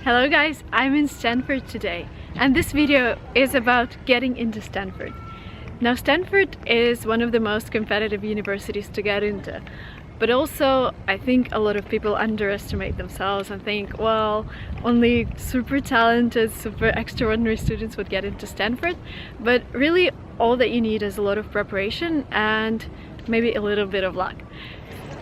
Hello guys, I'm in Stanford today and this video is about getting into Stanford. Now Stanford is one of the most competitive universities to get into, but also I think a lot of people underestimate themselves and think, well, only super talented, super extraordinary students would get into Stanford, but really all that you need is a lot of preparation and maybe a little bit of luck.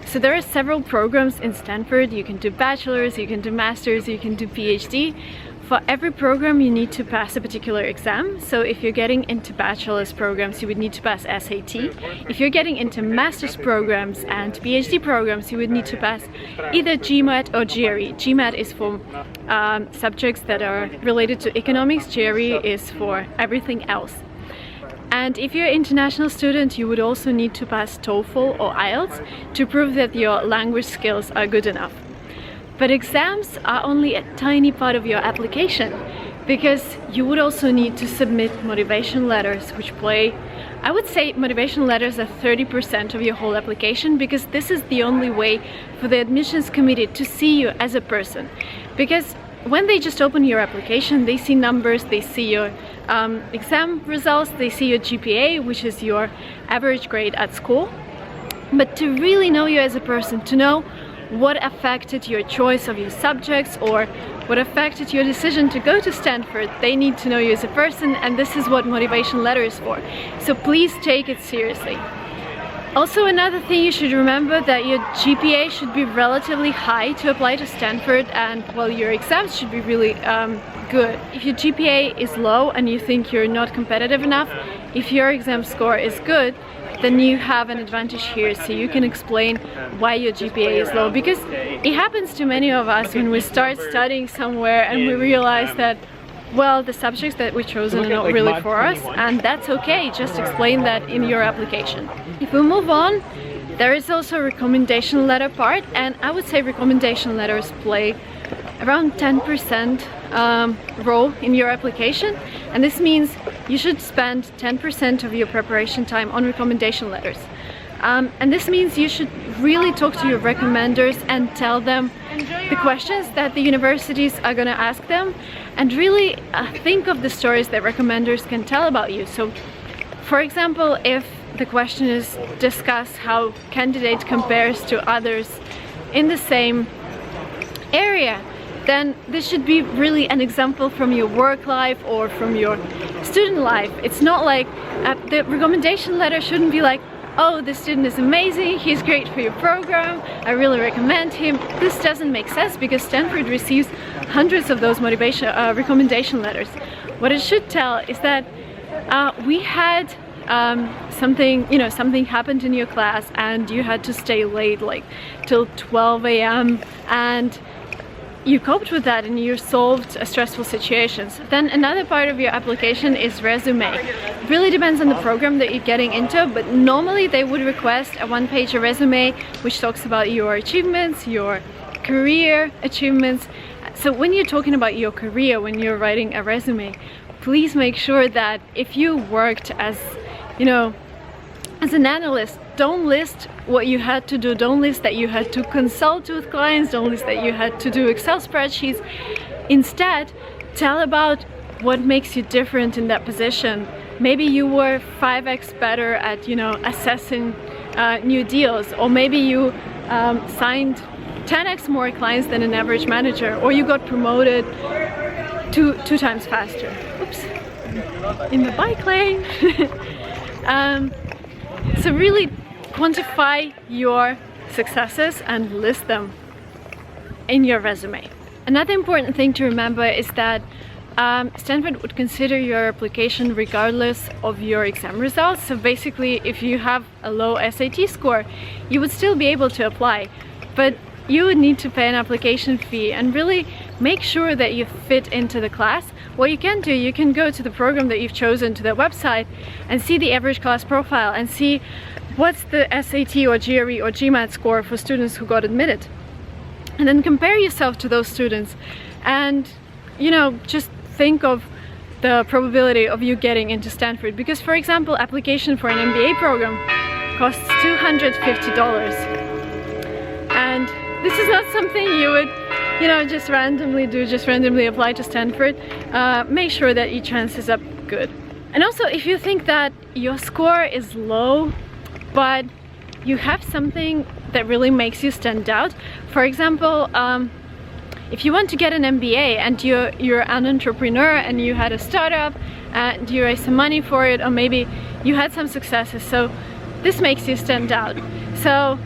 So there are several programs in Stanford. You can do bachelor's, you can do master's, you can do PhD. For every program you need to pass a particular exam. So if you're getting into bachelor's programs, you would need to pass SAT. If you're getting into master's programs and PhD programs, you would need to pass either GMAT or GRE. GMAT is for subjects that are related to economics, GRE is for everything else. And if you're an international student, you would also need to pass TOEFL or IELTS to prove that your language skills are good enough. But exams are only a tiny part of your application, because you would also need to submit motivation letters, which play, I would say motivation letters are 30% of your whole application, because this is the only way for the admissions committee to see you as a person. Because when they just open your application, they see numbers, they see your exam results, they see your GPA, which is your average grade at school. But to really know you as a person, to know what affected your choice of your subjects or what affected your decision to go to Stanford, they need to know you as a person, and this is what motivation letter is for. So please take it seriously. Also, another thing you should remember, that your GPA should be relatively high to apply to Stanford, and well, your exams should be really good. If your GPA is low and you think you're not competitive enough, if your exam score is good, then you have an advantage here, so you can explain why your GPA is low. Because it happens to many of us when we start studying somewhere and we realize that, well, the subjects that we've chosen are not really for us, and that's okay, just explain that in your application. If we move on, there is also a recommendation letter part, and I would say recommendation letters play around 10% role in your application, and this means you should spend 10% of your preparation time on recommendation letters. And this means you should really talk to your recommenders and tell them the questions that the universities are going to ask them, and really think of the stories that recommenders can tell about you. So, for example, if the question is discuss how candidate compares to others in the same area, then this should be really an example from your work life or from your student life. It's not like the recommendation letter shouldn't be like, oh, this student is amazing, he's great for your program, I really recommend him. This doesn't make sense, because Stanford receives hundreds of those recommendation letters. What it should tell is that we had something happened in your class and you had to stay late, like till 12 a.m. and you coped with that and you solved stressful situations. Then another part of your application is resume. It really depends on the program that you're getting into, but normally they would request a one-page resume which talks about your achievements, your career achievements. So when you're talking about your career, when you're writing a resume, please make sure that if you worked as, as an analyst, don't list what you had to do, don't list that you had to consult with clients, don't list that you had to do Excel spreadsheets. Instead, tell about what makes you different in that position. Maybe you were 5x better at, assessing new deals, or maybe you signed 10x more clients than an average manager, or you got promoted two times faster. Oops, in the bike lane. So really quantify your successes and list them in your resume. Another important thing to remember is that Stanford would consider your application regardless of your exam results. So basically, if you have a low SAT score, you would still be able to apply, but you would need to pay an application fee and really make sure that you fit into the class. What you can do, you can go to the program that you've chosen, to their website, and see the average class profile and see what's the SAT or GRE or GMAT score for students who got admitted. And then compare yourself to those students and, just think of the probability of you getting into Stanford. Because, for example, application for an MBA program costs $250. And this is not something you would you know, just randomly apply to Stanford, make sure that your chances are good. And also, if you think that your score is low, but you have something that really makes you stand out, for example, if you want to get an MBA and you're an entrepreneur and you had a startup and you raised some money for it, or maybe you had some successes, so this makes you stand out. So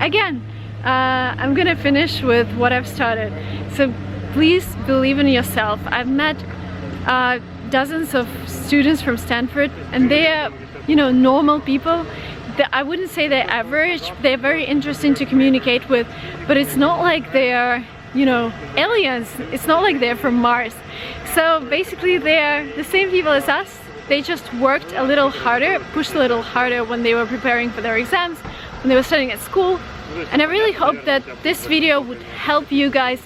again, I'm gonna finish with what I've started. So please believe in yourself. I've met dozens of students from Stanford, and they are, you know, normal people. I wouldn't say they're average. They're very interesting to communicate with, but it's not like they are, you know, aliens. It's not like they're from Mars. So basically they are the same people as us. They just worked a little harder, pushed a little harder when they were preparing for their exams, when they were studying at school. And I really hope that this video would help you guys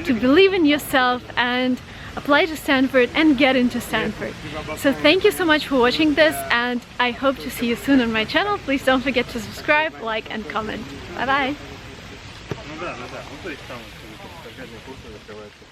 to believe in yourself and apply to Stanford and get into Stanford. So thank you so much for watching this, and I hope to see you soon on my channel. Please don't forget to subscribe, like and comment. Bye bye! Ну да, ну то есть там, когда не курсы закрываются.